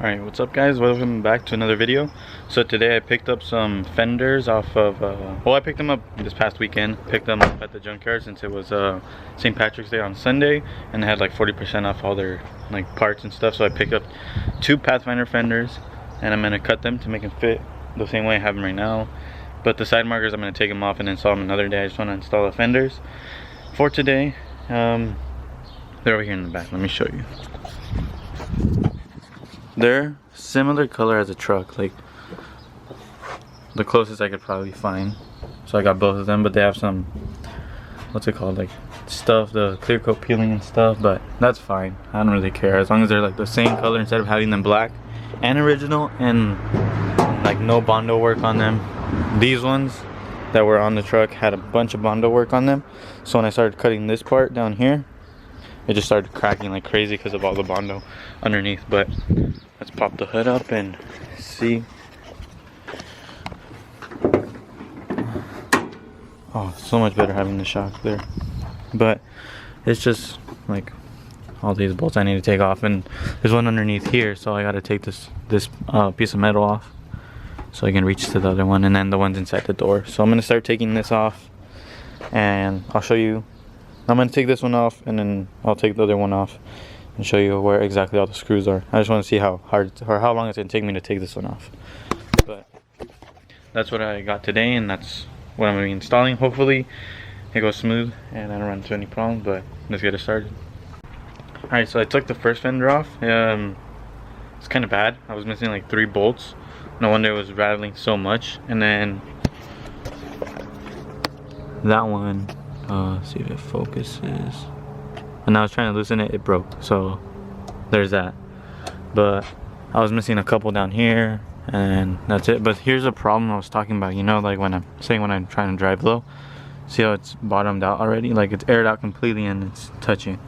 Alright, what's up guys? Welcome back to another video. So today I picked up some fenders off of, I picked them up this past weekend. Picked them up at the junkyard since it was St. Patrick's Day on Sunday. And they had like 40% off all their like parts and stuff. So I picked up two Pathfinder fenders. And I'm going to cut them to make them fit the same way I have them right now. But the side markers, I'm going to take them off and install them another day. I just want to install the fenders for today. They're over here in the back. Let me show you. They're similar color as a truck, like the closest I could probably find. So I got both of them, but they have some, what's it called, like stuff, the clear coat peeling and stuff, but that's fine. I don't really care as long as they're like the same color instead of having them black and original and like no Bondo work on them. These ones that were on the truck had a bunch of Bondo work on them, so when I started cutting this part down here, it just started cracking like crazy because of all the Bondo underneath. But let's pop the hood up and see. Oh, so much better having the shock there. But it's just like all these bolts I need to take off, and there's one underneath here, so I got to take this piece of metal off so I can reach to the other one, and then the ones inside the door. So I'm gonna start taking this off, and I'll show you. I'm going to take this one off, and then I'll take the other one off and show you where exactly all the screws are. I just want to see how hard or how long it's going to take me to take this one off. But that's what I got today, and that's what I'm going to be installing. Hopefully it goes smooth and I don't run into any problems, but let's get it started. Alright, so I took the first fender off. It's kind of bad. I was missing like 3 bolts. No wonder it was rattling so much. And then that one, see if it focuses. And I was trying to loosen it, it broke. So there's that. But I was missing a couple down here, and that's it. But here's a problem I was talking about. You know, like when I'm trying to drive low, see how it's bottomed out already? Like it's aired out completely and it's touching.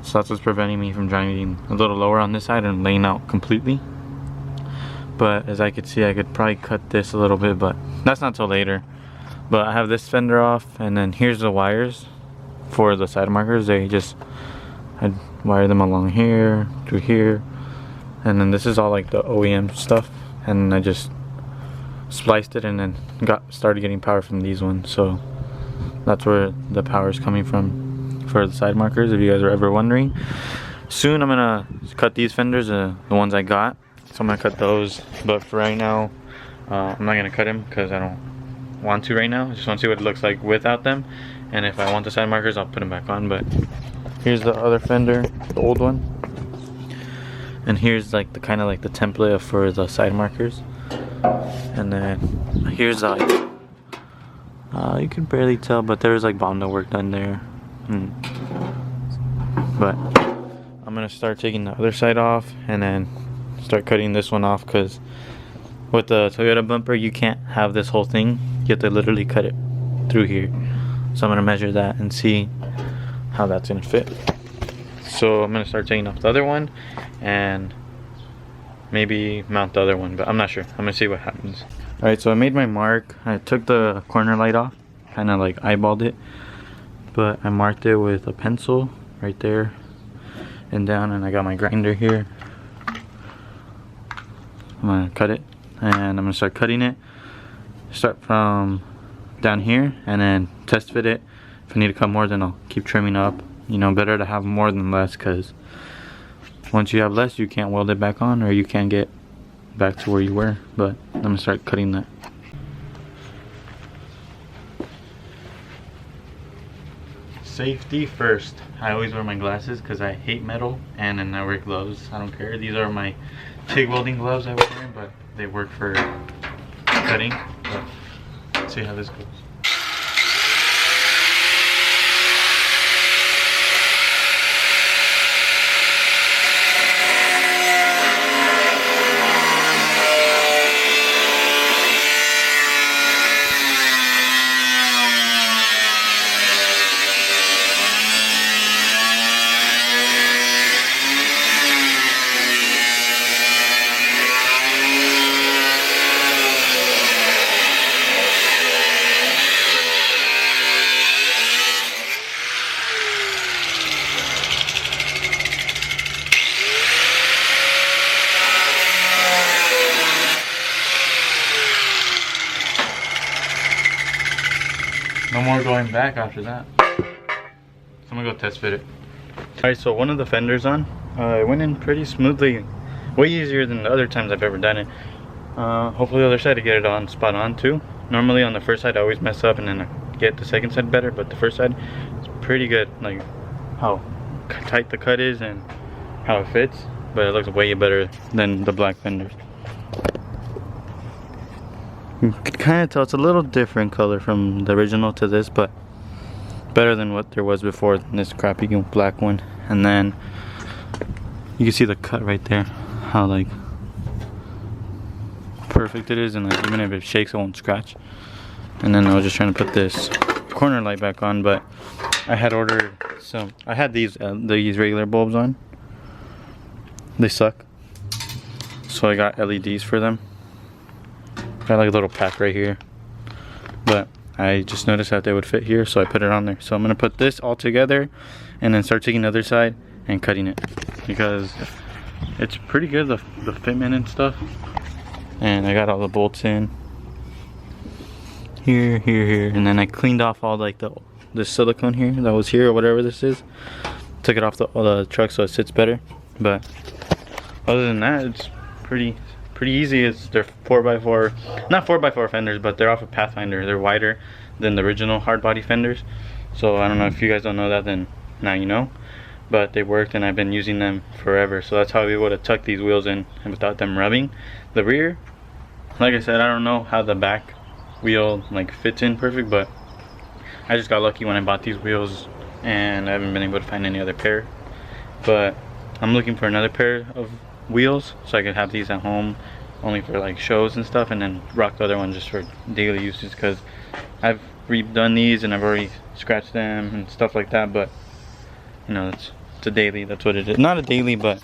So that's what's preventing me from driving a little lower on this side and laying out completely. But as I could see, I could probably cut this a little bit, but that's not till later. But I have this fender off, and then here's the wires for the side markers. I'd wire them along here, through here, and then this is all like the OEM stuff, and I just spliced it and then started getting power from these ones. So that's where the power is coming from for the side markers, if you guys are ever wondering. Soon I'm gonna cut these fenders, the ones I got, so I'm gonna cut those. But for right now, I'm not gonna cut them because I don't want to right now. I just want to see what it looks like without them, and if I want the side markers, I'll put them back on. But here's the other fender, the old one, and here's like the kind of like the template for the side markers. And then here's you can barely tell, but there's like Bondo work done there. But I'm gonna start taking the other side off and then start cutting this one off, because with the Toyota bumper you can't have this whole thing. You have to literally cut it through here. So I'm gonna measure that and see how that's gonna fit. So I'm gonna start taking off the other one and maybe mount the other one, but I'm not sure. I'm gonna see what happens. Alright, so I made my mark. I took the corner light off, kind of like eyeballed it, but I marked it with a pencil right there and down, and I got my grinder here. I'm gonna cut it, and I'm gonna start cutting it. Start from down here and then test fit it. If I need to cut more, then I'll keep trimming up. You know, better to have more than less, because once you have less, you can't weld it back on, or you can't get back to where you were. But I'm gonna start cutting that. Safety first. I always wear my glasses because I hate metal, and then I wear gloves. I don't care. These are my TIG welding gloves I was wearing, but they work for cutting. But let's see how this goes. more going back after that. So I'm gonna go test fit it. Alright, so one of the fenders on, it went in pretty smoothly, way easier than the other times I've ever done it. Hopefully the other side to get it on spot on too. Normally on the first side I always mess up and then I get the second side better, but the first side is pretty good, like how tight the cut is and how it fits, but it looks way better than the black fenders. You can kind of tell it's a little different color from the original to this, but better than what there was before in this crappy black one. And then you can see the cut right there, how like perfect it is, and like even if it shakes it won't scratch. And then I was just trying to put this corner light back on, but I had ordered some, I had these regular bulbs on, they suck, so I got LEDs for them. Got like a little pack right here, but I just noticed that they would fit here, so I put it on there. So I'm gonna put this all together and then start taking the other side and cutting it, because it's pretty good, the fitment and stuff. And I got all the bolts in here, and then I cleaned off all like the silicone here that was here or whatever this is. Took it off the truck so it sits better. But other than that, it's pretty easy. They're 4x4, not 4x4 fenders, but they're off of Pathfinder. They're wider than the original hardbody fenders. So I don't know if you guys don't know that, then now you know. But they worked and I've been using them forever. So that's how I was able to tuck these wheels in and without them rubbing. The rear, like I said, I don't know how the back wheel like fits in perfect, but I just got lucky when I bought these wheels and I haven't been able to find any other pair. But I'm looking for another pair of wheels so I could have these at home only for like shows and stuff, and then rock the other one just for daily uses, because I've redone these and I've already scratched them and stuff like that. But you know, it's a daily, that's what it is. Not a daily, but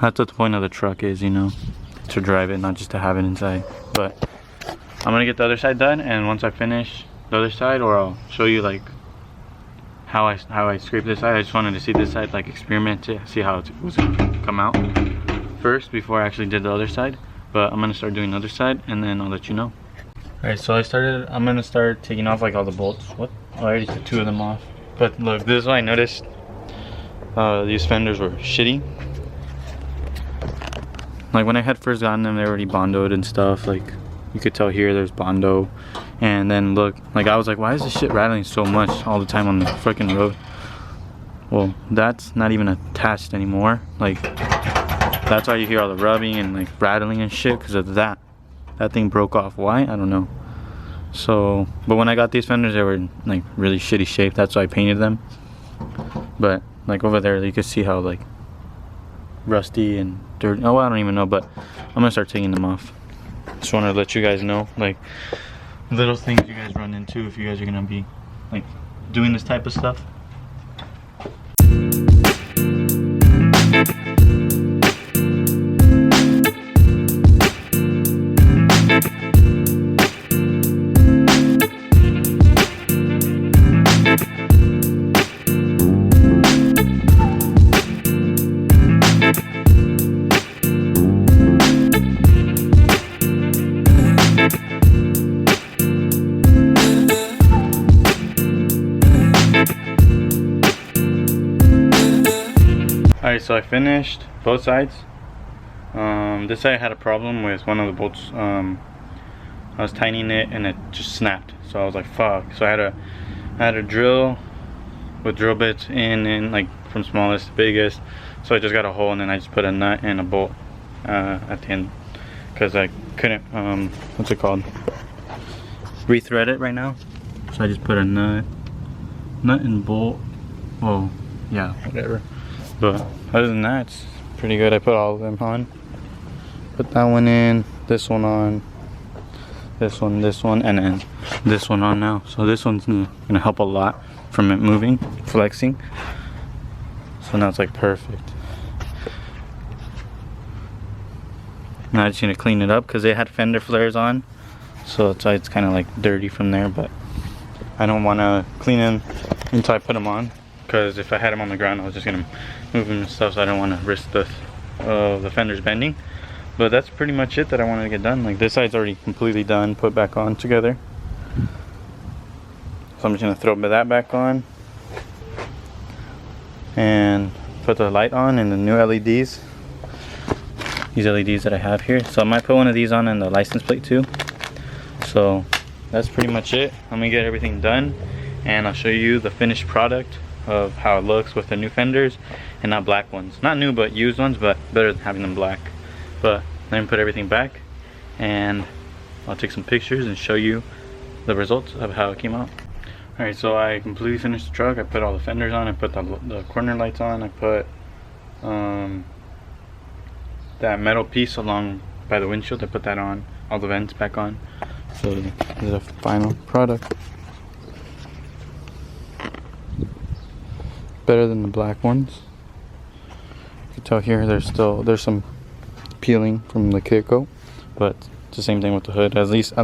that's what the point of the truck is, you know, to drive it, not just to have it inside. But I'm gonna get the other side done, and once I finish the other side, or I'll show you like how I scrape this side. I just wanted to see this side, like experiment to see how it was gonna come out first before I actually did the other side. But I'm gonna start doing the other side and then I'll let you know. Alright, so I'm gonna start taking off like all the bolts. What? Oh, I already took 2 of them off. But look, this is what I noticed. These fenders were shitty. Like when I had first gotten them, they were already bondoed and stuff. Like you could tell here there's bondo. And then look, like I was like, why is this shit rattling so much all the time on the freaking road? Well, that's not even attached anymore. Like that's why you hear all the rubbing and like rattling and shit, because of that. That thing broke off. Why? I don't know. So, but when I got these fenders, they were like really shitty shape. That's why I painted them. But like over there, you can see how like rusty and dirty. Oh, I don't even know, but I'm gonna start taking them off. Just wanted to let you guys know, like little things you guys run into if you guys are gonna be like doing this type of stuff. Alright, so I finished both sides. This side I had a problem with one of the bolts. I was tightening it and it just snapped. So I was like, fuck. So I had a drill with drill bits in like from smallest to biggest. So I just got a hole and then I just put a nut and a bolt at the end, because I couldn't what's it called, rethread it right now. So I just put a nut and bolt. Oh yeah, whatever. But other than that, it's pretty good. I put all of them on. Put that one in, this one on, this one, and then this one on now. So this one's gonna help a lot from it moving, flexing. So now it's like perfect. Now I just need to clean it up because they had fender flares on. So it's kind of like dirty from there, but I don't want to clean them until I put them on. Because if I had them on the ground, I was just gonna move them and stuff, so I don't want to risk the fenders bending. But that's pretty much it that I wanted to get done. Like this side's already completely done, put back on together. So I'm just gonna throw that back on and put the light on and the new LEDs. These LEDs that I have here. So I might put one of these on in the license plate too. So that's pretty much it. I'm gonna get everything done and I'll show you the finished product of how it looks with the new fenders and not black ones. Not new, but used ones, but better than having them black. But let me put everything back and I'll take some pictures and show you the results of how it came out. Alright, so I completely finished the truck. I put all the fenders on, I put the corner lights on, I put that metal piece along by the windshield, I put that on, all the vents back on. So this is the final product. Better than the black ones. You can tell here there's some peeling from the clear coat, but it's the same thing with the hood. At least I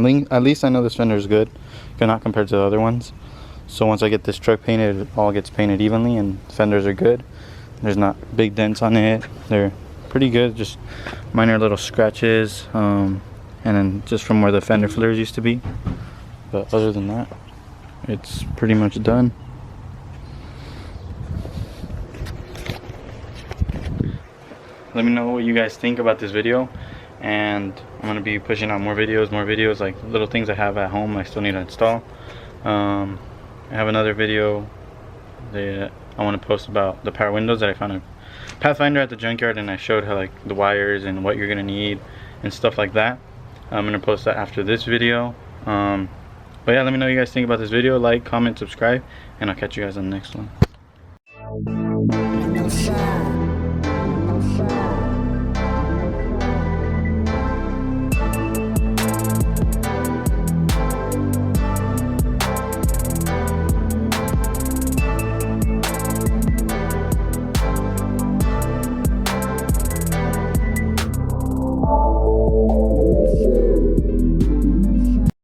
know this fender is good, not compared to the other ones. So once I get this truck painted, it all gets painted evenly and fenders are good. There's not big dents on it. They're pretty good, just minor little scratches, and then just from where the fender flares used to be. But other than that, it's pretty much done. Let me know what you guys think about this video, and I'm gonna be pushing out more videos like little things I have at home I still need to install. I have another video that I want to post about the power windows that I found at Pathfinder at the junkyard, and I showed how like the wires and what you're gonna need and stuff like that. I'm gonna post that after this video. But yeah, let me know what you guys think about this video. Like, comment, subscribe, and I'll catch you guys on the next one.